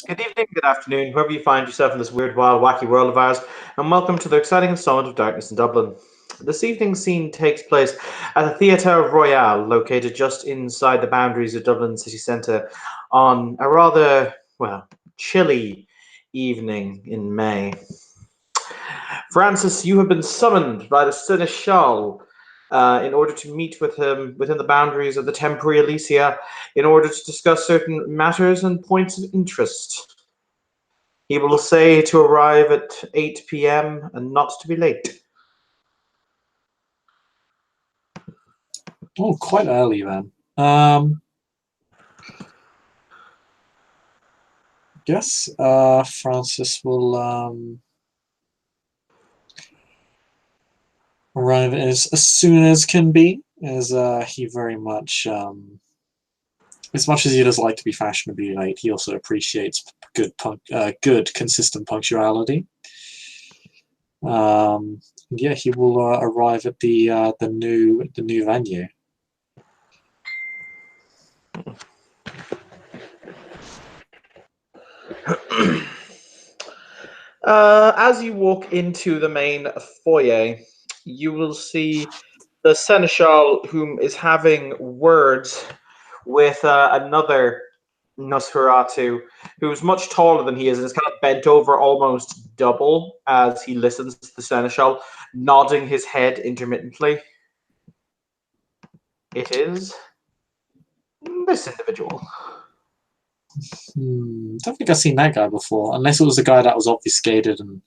Good evening, good afternoon, wherever you find yourself in this weird, wild, wacky world of ours, and welcome to the exciting installment of Darkness in Dublin. This evening's scene takes place at the Theatre Royale, located just inside the boundaries of Dublin city centre, on a rather, well, chilly evening in May. Francis, you have been summoned by the Seneschal in order to meet with him within the boundaries of the Temporary Elysia in order to discuss certain matters and points of interest. He will say to arrive at 8 p.m. and not to be late. Oh, quite early then. Guess Francis will arrive as soon as can be, as he very much, as much as he does like to be fashionably late, he also appreciates good consistent punctuality. Yeah, he will arrive at the new venue. As you walk into the main foyer, you will see the Seneschal, whom is having words with another Nosferatu, who's much taller than he is and is kind of bent over almost double as he listens to the Seneschal, nodding his head intermittently. It is this individual. Don't think I've seen that guy before, unless it was the guy that was obfuscated and.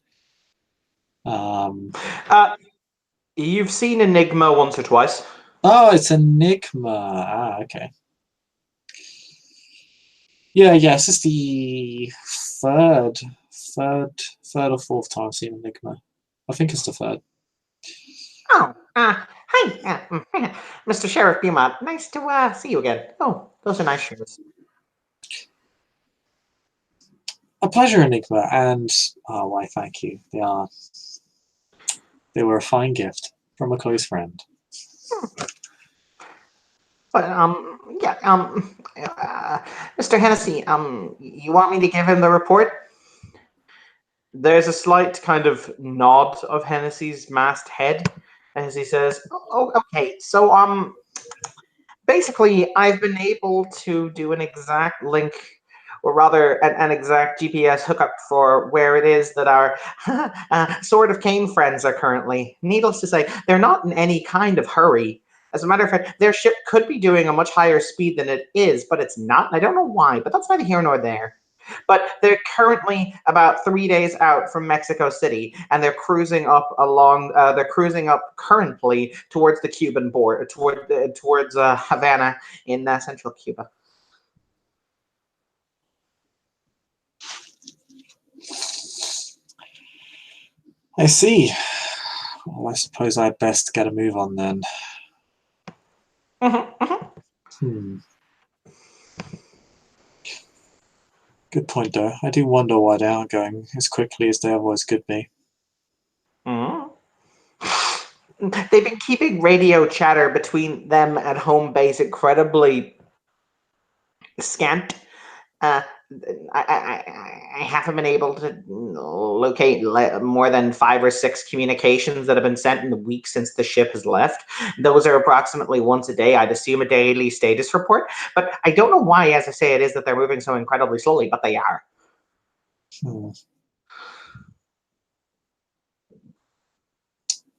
You've seen Enigma once or twice. Oh, it's Enigma. Ah, okay. Yeah, yes, it's the third or fourth time I've seen Enigma. I think it's the third. Oh, hi, Mr. Sheriff Beaumont. Nice to see you again. Oh, those are nice shoes. A pleasure, Enigma, and why, thank you. They were a fine gift from a close friend. But Mr. Hennessy, you want me to give him the report? There's a slight kind of nod of Hennessy's masked head as he says, "Oh, okay. So basically, I've been able to do an exact link, or rather, an exact GPS hookup for where it is that our Sword of Cain friends are currently. Needless to say, they're not in any kind of hurry. As a matter of fact, their ship could be doing a much higher speed than it is, but it's not. And I don't know why, but that's neither here nor there. But they're currently about 3 days out from Mexico City, and they're cruising up along. They're cruising up currently towards the Cuban border, towards Havana in central Cuba. I see. Well, I suppose I'd best get a move on then. Good point, though. I do wonder why they aren't going as quickly as they otherwise could be. They've been keeping radio chatter between them and home base incredibly scant. I haven't been able to locate more than 5 or 6 communications that have been sent in the week since the ship has left. Those are approximately once a day. I'd assume a daily status report, but I don't know why, as I say, it is that they're moving so incredibly slowly, but they are.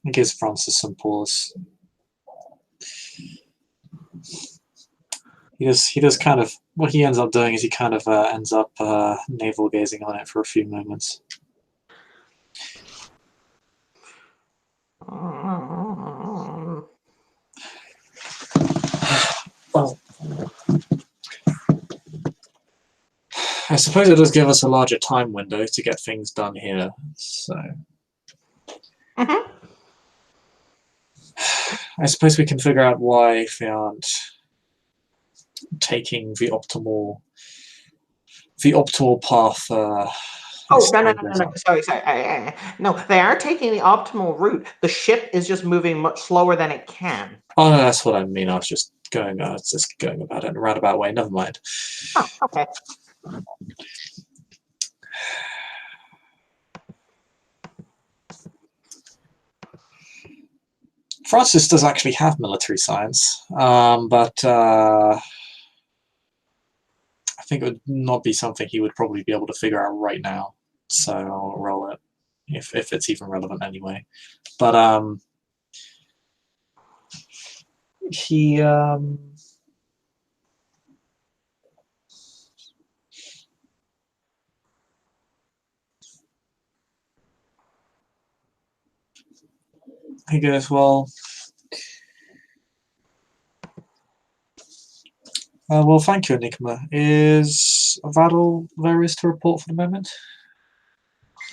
It gives Francis some pause. He does kind of, what he ends up doing is he kind of ends up navel gazing on it for a few moments. Well, I suppose it does give us a larger time window to get things done here, so. I suppose we can figure out why they aren't taking the optimal path. No. Sorry. No, they are taking the optimal route. The ship is just moving much slower than it can. Oh no, that's what I mean. I was just going about it in a roundabout way. Never mind. Oh, okay. Francis does actually have military science, but I think it would not be something he would probably be able to figure out right now. So I'll roll it, if it's even relevant anyway. But he he goes, well, well, thank you, Enigma. Is that all there is to report for the moment?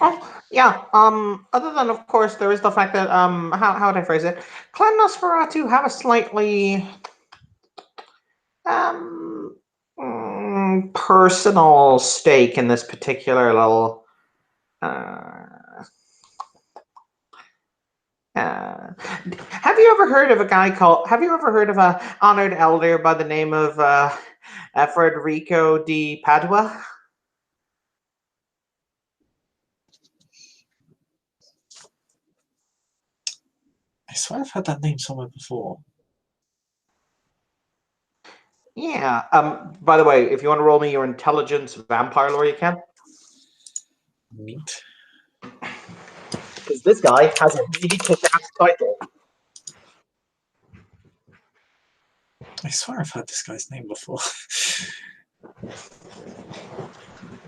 Oh, yeah. Other than, of course, there is the fact that how would I phrase it? Clan Nosferatu have a slightly personal stake in this particular little. Have you ever heard of a guy called? Have you ever heard of a honored elder by the name of Federico di Padua? I swear I've heard that name somewhere before. Yeah. By the way, if you want to roll me your intelligence vampire lore, you can. Neat. Because this guy has a really kick-ass title. I swear I've heard this guy's name before.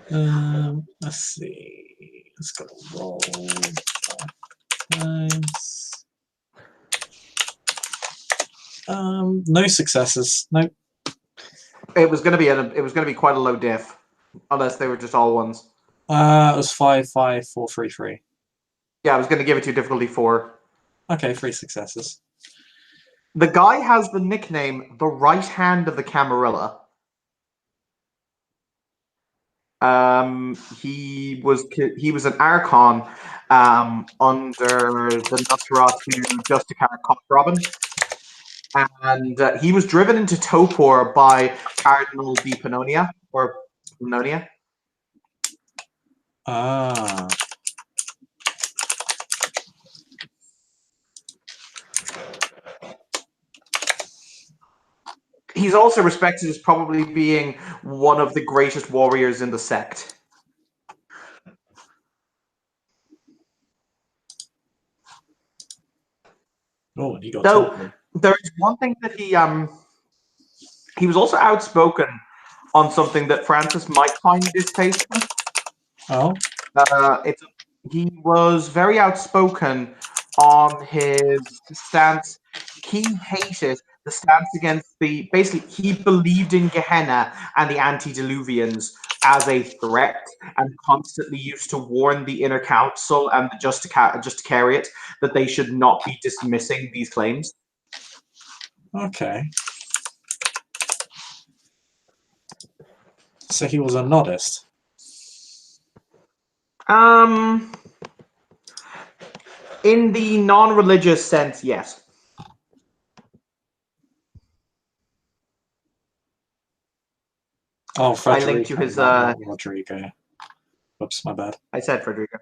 Let's see. Let's go roll. Nice. No successes. Nope. It was going to be quite a low diff, unless they were just all ones. It was 5, 5, 4, 3, 3. Yeah, I was going to give it to you difficulty 4. Okay, 3 successes. The guy has the nickname the right hand of the Camarilla. He was an Archon under the Nosferatu Justicar Cock Robin. And he was driven into Topor by Cardinal di Pannonia, or Pannonia. Ah. He's also respected as probably being one of the greatest warriors in the sect. Oh, and he got Though told. there is one thing that he was also outspoken on something that Francis might find distasteful. Oh. He was very outspoken on his stance. He hated the stance against basically, he believed in Gehenna and the antediluvians as a threat, and constantly used to warn the inner council and the Justicariate that they should not be dismissing these claims. Okay. So he was a nodist. In the non-religious sense, yes. Oh, Frederico. I linked you his. Not Rodrigo. Oops, my bad. I said Frederico.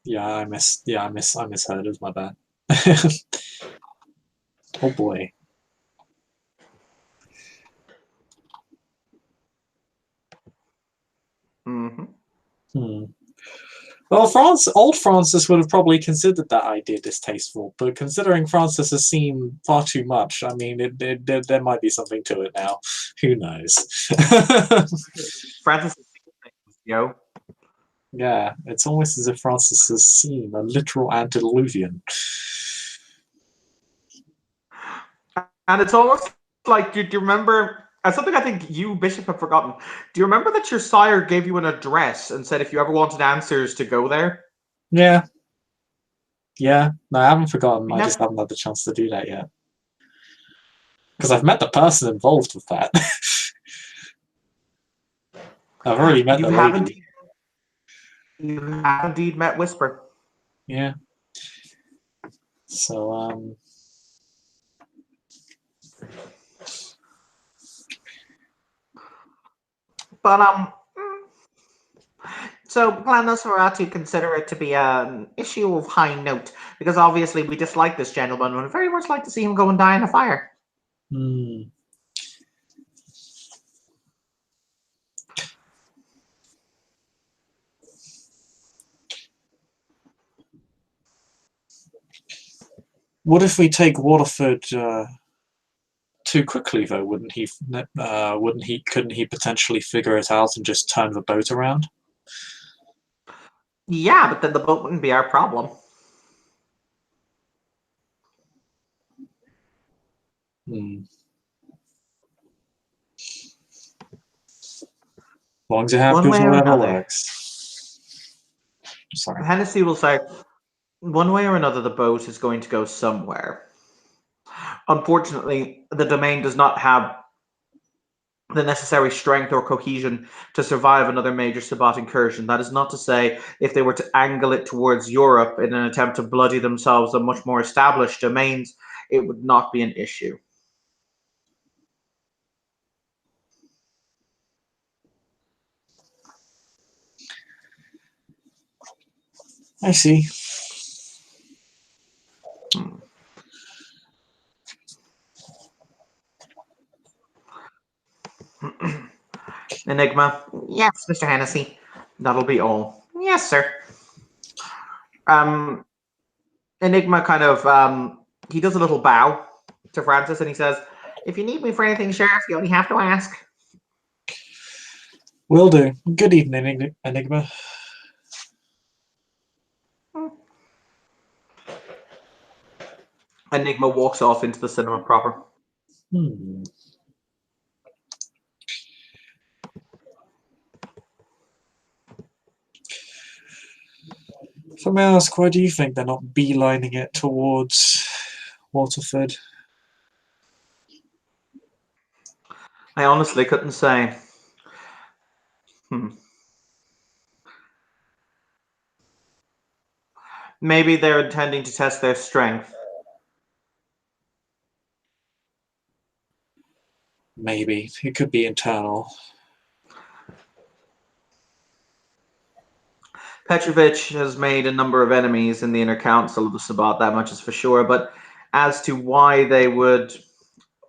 Yeah, I misheard. It was my bad. Oh boy. Mm-hmm. Well, old Francis would have probably considered that idea distasteful, but considering Francis has seen far too much, I mean, there might be something to it now. Who knows? Francis is things, yo. Yeah, it's almost as if Francis has seen a literal antediluvian. And it's almost like, do you remember? Something I think you, Bishop, have forgotten. Do you remember that your sire gave you an address and said if you ever wanted answers to go there? Yeah. Yeah, no, I haven't forgotten. I No. just haven't had the chance to do that yet. Because I've met the person involved with that. I've already met the lady. You have indeed met Whisper. Yeah. So, But so Clan Nosferatu consider it to be an issue of high note because obviously we dislike this gentleman and would very much like to see him go and die in a fire. Hmm. What if we take Waterford too quickly, though? Wouldn't he? Couldn't he potentially figure it out and just turn the boat around? Yeah, but then the boat wouldn't be our problem. Hmm. As long as you have One good way or whatever another. works. Sorry. Hennessy will say, one way or another, the boat is going to go somewhere. Unfortunately, the domain does not have the necessary strength or cohesion to survive another major Sabbat incursion. That is not to say if they were to angle it towards Europe in an attempt to bloody themselves on much more established domains, it would not be an issue. I see. Enigma. Yes, Mr. Hennessy. That'll be all. Yes, sir. Enigma kind of he does a little bow to Francis and he says, "If you need me for anything, Sheriff, you only have to ask." Will do. Good evening, Enigma. Enigma walks off into the cinema proper. Hmm. If I may ask, why do you think they're not beelining it towards Waterford? I honestly couldn't say. Maybe they're intending to test their strength. Maybe. It could be internal. Petrovich has made a number of enemies in the inner council of the Sabbat, that much is for sure, but as to why they would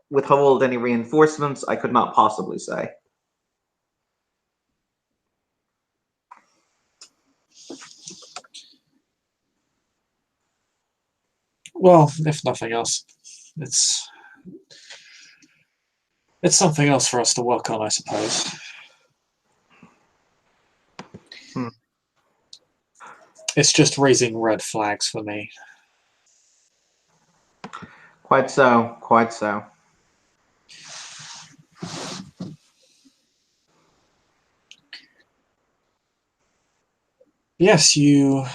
withhold any reinforcements, I could not possibly say. Well, if nothing else, it's something else for us to work on, I suppose. It's just raising red flags for me. Quite so, quite so. Yes, you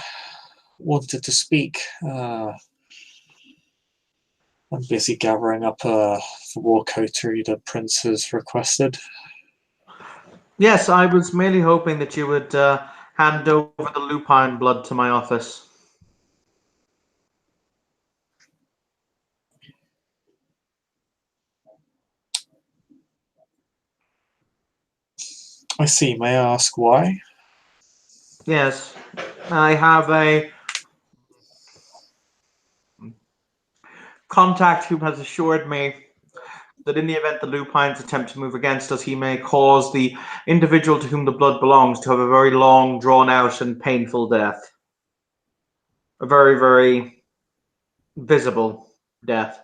wanted to speak. I'm busy gathering up the war coterie the prince has requested. Yes, I was merely hoping that you would hand over the lupine blood to my office. I see. May I ask why? Yes, I have a contact who has assured me that in the event the lupines attempt to move against us, he may cause the individual to whom the blood belongs to have a very long, drawn-out, and painful death. A very, very visible death.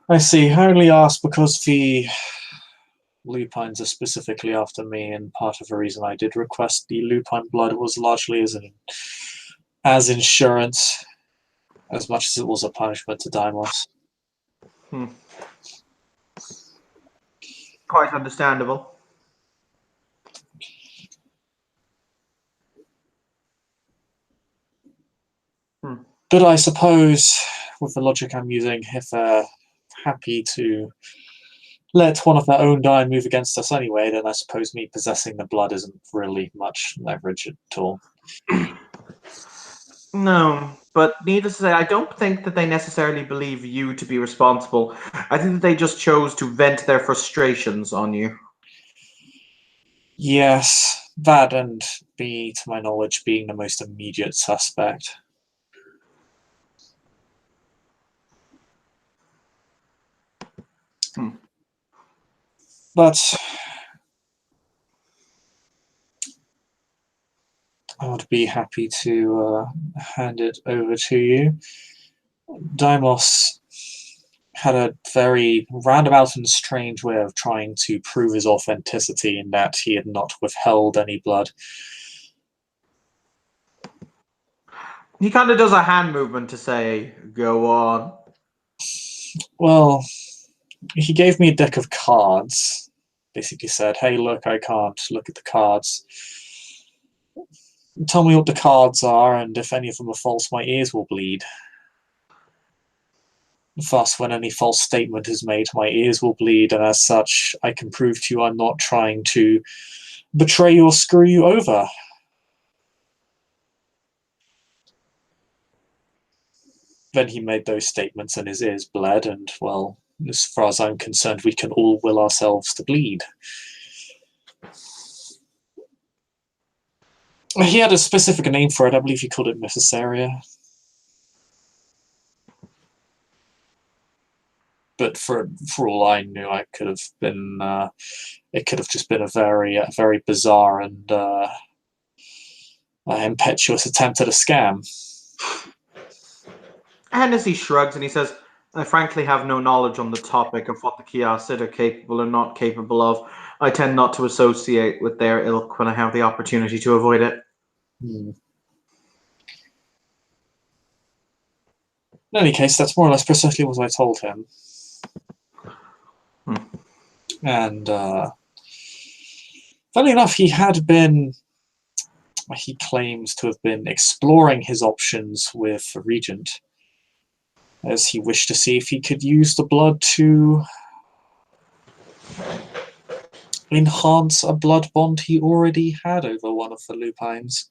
I see. I only asked because the lupines are specifically after me, and part of the reason I did request the lupine blood was largely as insurance, as much as it was a punishment to Deimos. Quite understandable. But I suppose, with the logic I'm using, if they're happy to let one of their own die and move against us anyway, then I suppose me possessing the blood isn't really much leverage at all. No, but needless to say, I don't think that they necessarily believe you to be responsible. I think that they just chose to vent their frustrations on you. Yes, that and B, to my knowledge, being the most immediate suspect. But I would be happy to hand it over to you. Deimos had a very roundabout and strange way of trying to prove his authenticity in that he had not withheld any blood. He kind of does a hand movement to say, "Go on." Well, he gave me a deck of cards. Basically said, hey, look, I can't look at the cards. Tell me what the cards are, and if any of them are false, my ears will bleed. Thus, when any false statement is made, my ears will bleed, and as such, I can prove to you I'm not trying to betray you or screw you over. Then he made those statements and his ears bled, and, well, as far as I'm concerned, we can all will ourselves to bleed. He had a specific name for it. I believe he called it Missaria. But for all I knew, I could have been. It could have just been a very bizarre and impetuous attempt at a scam. Hennessy shrugs and he says, "I frankly have no knowledge on the topic of what the Kiasid are capable or not capable of. I tend not to associate with their ilk when I have the opportunity to avoid it." In any case, that's more or less precisely what I told him. And funny enough, he claims to have been exploring his options with the Regent, as he wished to see if he could use the blood to enhance a blood bond he already had over one of the lupines.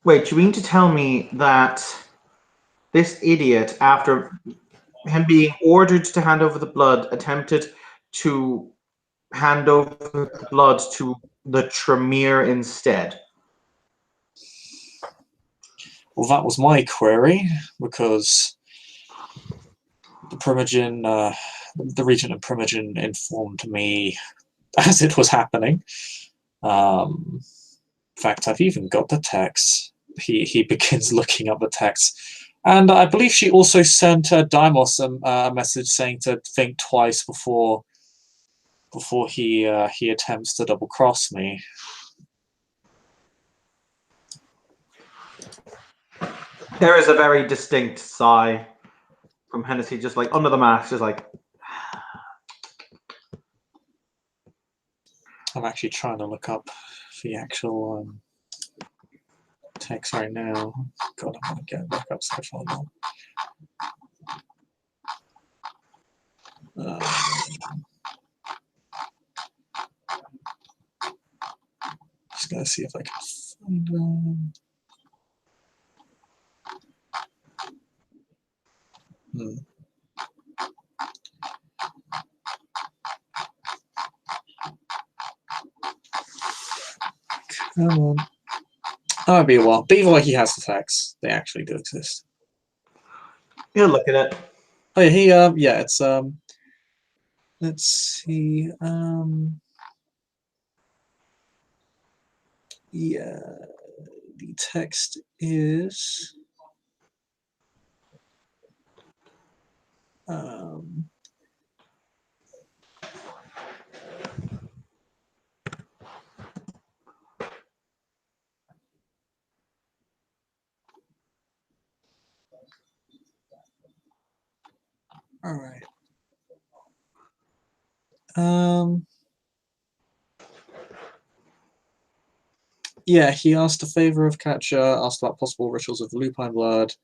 Wait, you mean to tell me that this idiot, after him being ordered to hand over the blood, attempted to hand over the blood to the Tremere instead? Well, that was my query, because the Primogen, the Regent and Primogen informed me as it was happening. In fact, I've even got the text. He begins looking up the text. And I believe she also sent Deimos a message saying to think twice before he attempts to double cross me. There is a very distinct sigh from Hennessy, just like under the mask, just like. I'm actually trying to look up the actual text right now. God, I'm gonna get back up so far now. Just gonna see if I can find. Come on. Oh, it'll be a while. But either way, he has the text. They actually do exist. You'll look at it. Oh yeah, yeah, it's let's see, yeah, the text is all right. Yeah, he asked a favor of Katja, asked about possible rituals of lupine blood.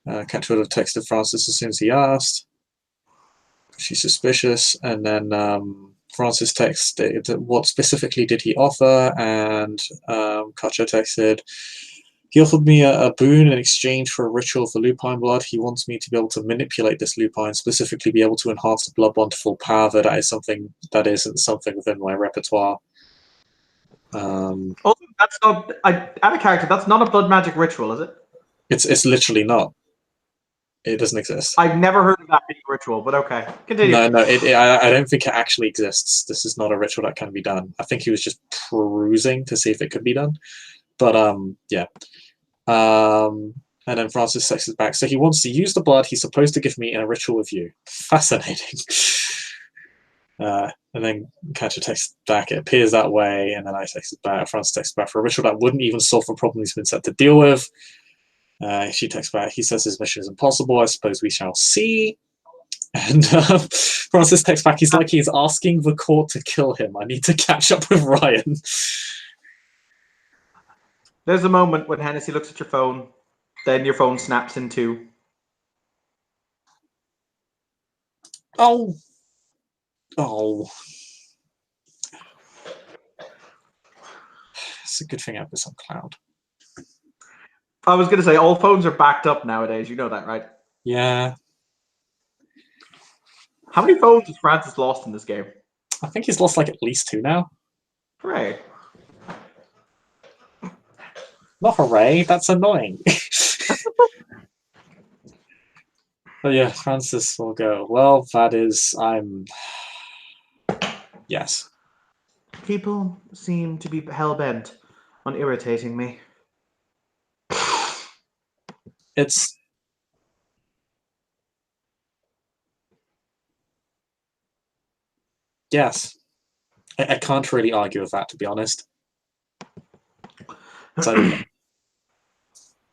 Katja would have texted Francis as soon as he asked. She's suspicious, and then Francis texted what specifically did he offer, and Katja texted, He offered me a boon in exchange for a ritual for lupine blood. He wants me to be able to manipulate this lupine, specifically be able to enhance the blood bond to full power. That is something that isn't something within my repertoire. Also, that's not out of character. That's not a blood magic ritual, is it? It's literally not. It doesn't exist. I've never heard of that being a ritual, but okay, continue. No, I don't think it actually exists. This is not a ritual that can be done. I think he was just perusing to see if it could be done. But yeah. And then Francis texts back. So he wants to use the blood he's supposed to give me in a ritual with you. Fascinating. And then Catcher texts back. It appears that way. And then I text back. Francis texts back for a ritual that wouldn't even solve the problem he's been set to deal with. She texts back. He says his mission is impossible. I suppose we shall see. And Francis texts back. He's like he's asking the court to kill him. I need to catch up with Ryan. There's a moment when Hennessy looks at your phone, then your phone snaps in two. Oh. It's a good thing I have this on cloud. I was going to say, all phones are backed up nowadays. You know that, right? Yeah. How many phones has Francis lost in this game? I think he's lost like at least 2 now. Hooray. Not hooray, that's annoying. But yeah, Francis will go, well, that is, yes. People seem to be hell-bent on irritating me. It's... Yes. I can't really argue with that, to be honest. So,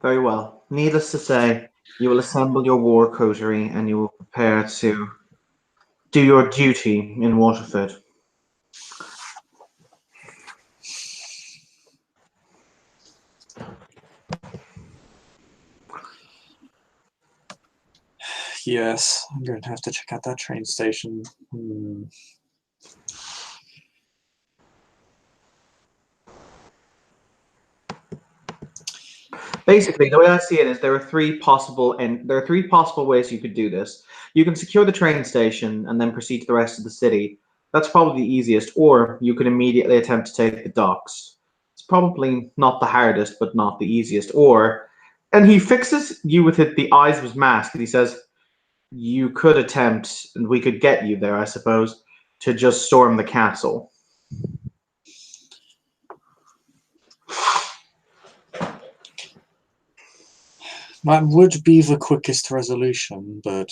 Very well. Needless to say, you will assemble your war coterie and you will prepare to do your duty in Waterford. yes, I'm going to have to check out that train station. Basically, the way I see it is there are three possible ways you could do this. You can secure the train station and then proceed to the rest of the city. That's probably the easiest. Or you could immediately attempt to take the docks. It's probably not the hardest, but not the easiest. And he fixes you with the eyes of his mask, and he says, you could attempt, and we could get you there, I suppose, to just storm the castle. That would be the quickest resolution, but...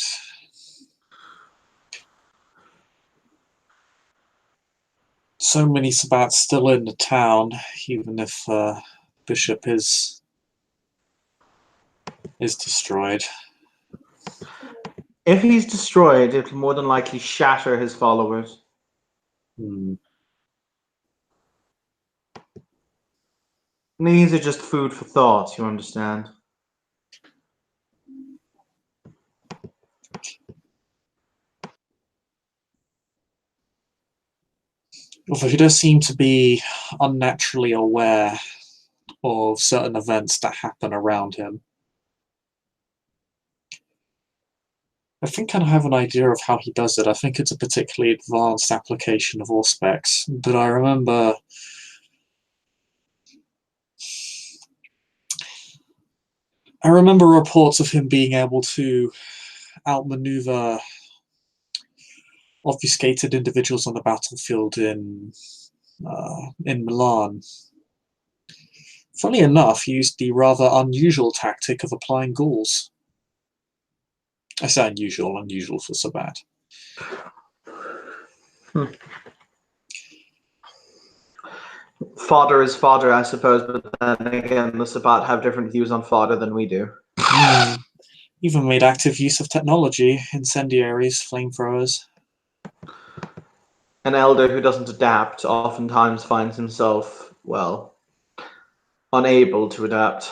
so many Sabbats still in the town, even if Bishop is destroyed. If he's destroyed, it will more than likely shatter his followers. These are just food for thought, you understand? Although he does seem to be unnaturally aware of certain events that happen around him. I think I have an idea of how he does it. I think it's a particularly advanced application of Auspex, but I remember reports of him being able to outmaneuver obfuscated individuals on the battlefield in Milan. Funny enough, he used the rather unusual tactic of applying ghouls. I say unusual for Sabbat. Fodder is fodder, I suppose, but then again, the Sabbat have different views on fodder than we do. Even made active use of technology, incendiaries, flamethrowers. An elder who doesn't adapt oftentimes finds himself, well, unable to adapt.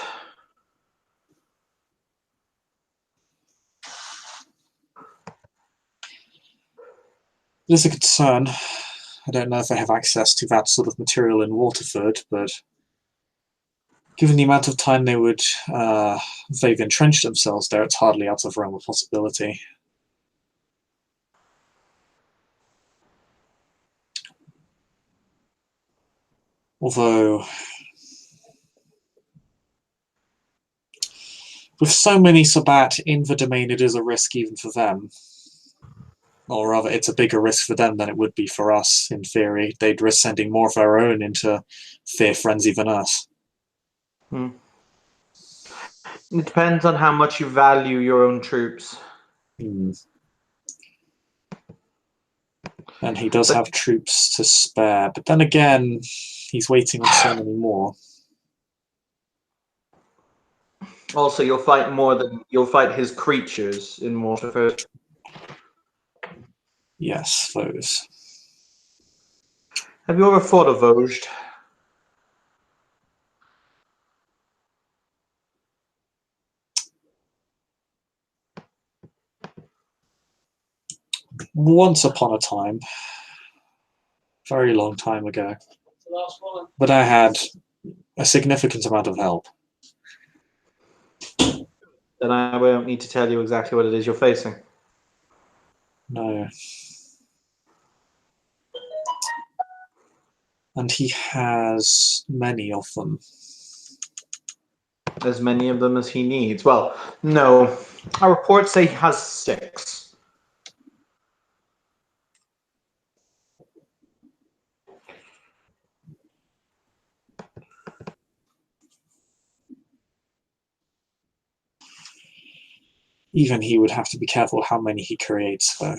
It is a concern. I don't know if I have access to that sort of material in Waterford, but... Given the amount of time they've entrenched themselves there, it's hardly out of realm of possibility. Although, with so many Sabbat in the domain, it is a risk even for them. Or rather, it's a bigger risk for them than it would be for us, in theory. They'd risk sending more of their own into fear frenzy than us. It depends on how much you value your own troops. And he does have troops to spare, but then again, he's waiting on so many more. Also, you'll fight his creatures in Waterford. Yes, those. Have you ever fought a Vosged? Once upon a time. Very long time ago. But I had a significant amount of help. Then I won't need to tell you exactly what it is you're facing. No. And he has many of them. As many of them as he needs. Well, no. Our reports say he has 6. Even he would have to be careful how many he creates, though.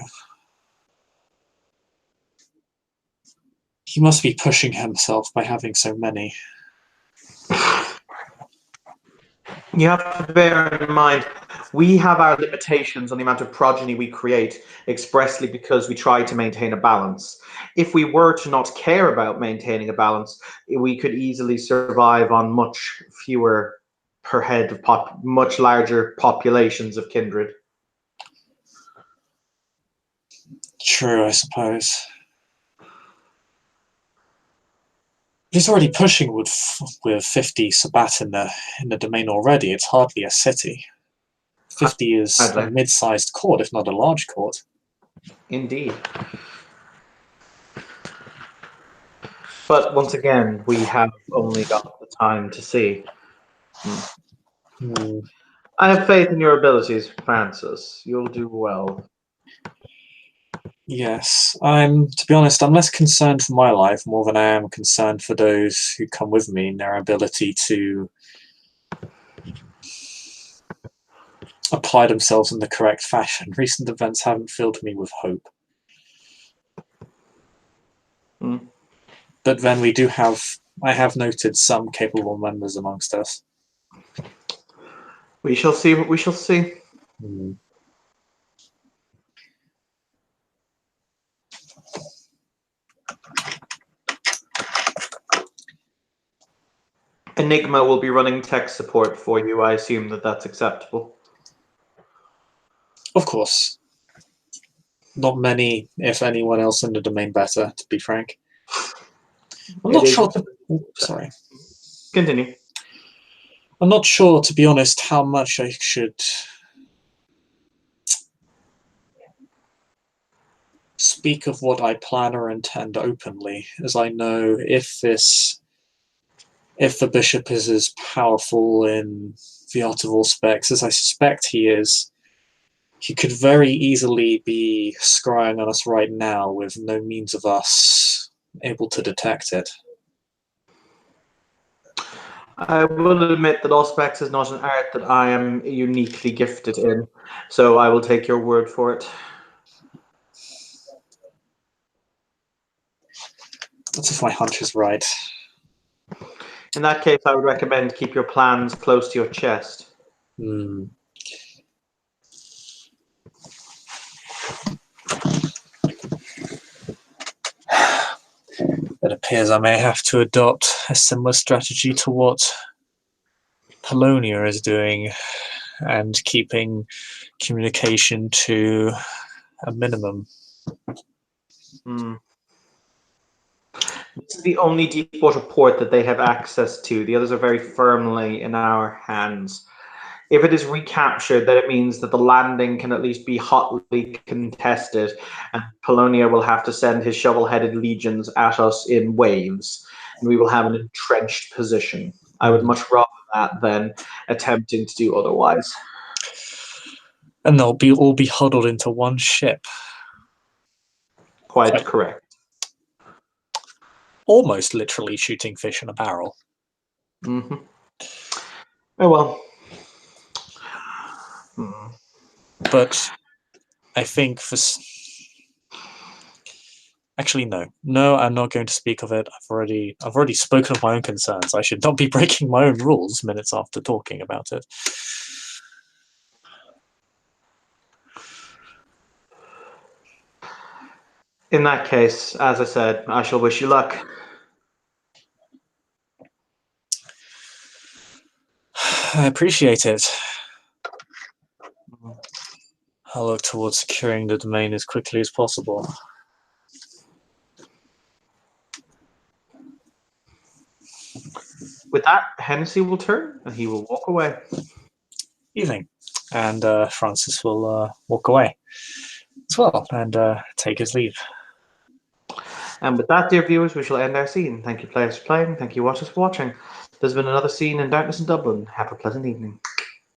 He must be pushing himself by having so many. You have to bear in mind, we have our limitations on the amount of progeny we create expressly because we try to maintain a balance. If we were to not care about maintaining a balance, we could easily survive on much fewer per head of much larger populations of kindred. True, I suppose. He's already pushing with 50 Sabbat in the domain already. It's hardly a city. 50 is a mid-sized court, if not a large court. Indeed. But once again, we have only got the time to see. I have faith in your abilities, Francis. You'll do well. Yes, to be honest, I'm less concerned for my life more than I am concerned for those who come with me and their ability to apply themselves in the correct fashion. Recent events haven't filled me with hope. But then I have noted some capable members amongst us. We shall see what we shall see. Enigma will be running tech support for you. I assume that that's acceptable. Of course. Not many, if anyone else in the domain better, to be frank. I'm not sure sorry. Continue. I'm not sure, to be honest, how much I should speak of what I plan or intend openly, as I know if the bishop is as powerful in the art of all specs as I suspect he is, he could very easily be scrying on us right now with no means of us able to detect it. I will admit that Auspex is not an art that I am uniquely gifted in, so I will take your word for it. That's if my hunch is right. In that case, I would recommend keep your plans close to your chest. It appears I may have to adopt a similar strategy to what Polonia is doing and keeping communication to a minimum. This is the only deep water port that they have access to. The others are very firmly in our hands. If it is recaptured, then it means that the landing can at least be hotly contested, and Polonia will have to send his shovel-headed legions at us in waves, and we will have an entrenched position. I would much rather that than attempting to do otherwise. And they'll all be huddled into one ship. Quite correct. Almost literally shooting fish in a barrel. Mm-hmm. Oh well. But I think actually no, I'm not going to speak of it. I've already spoken of my own concerns. I should not be breaking my own rules minutes after talking about it. In that case, as I said, I shall wish you luck. I appreciate it. I'll look towards securing the domain as quickly as possible. With that, Hennessy will turn and he will walk away. Evening. And Francis will walk away as well and take his leave. And with that, dear viewers, we shall end our scene. Thank you, players, for playing. Thank you, watchers, for watching. There's been another scene in Darkness in Dublin. Have a pleasant evening.